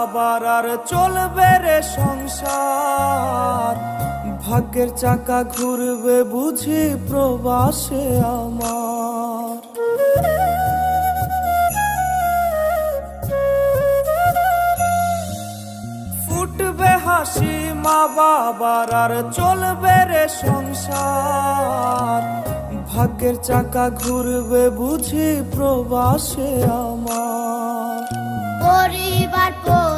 আবার আর চলবে রে সংসার, ভাগ্যের চাকা ঘুরবে বুঝি প্রবাসে আমার। ফুটবে হাসি মা বাবার আর চলবে রে সংসার, ভাগ্যের চাকা ঘুরবে বুঝি প্রবাসে আমার। পরিবার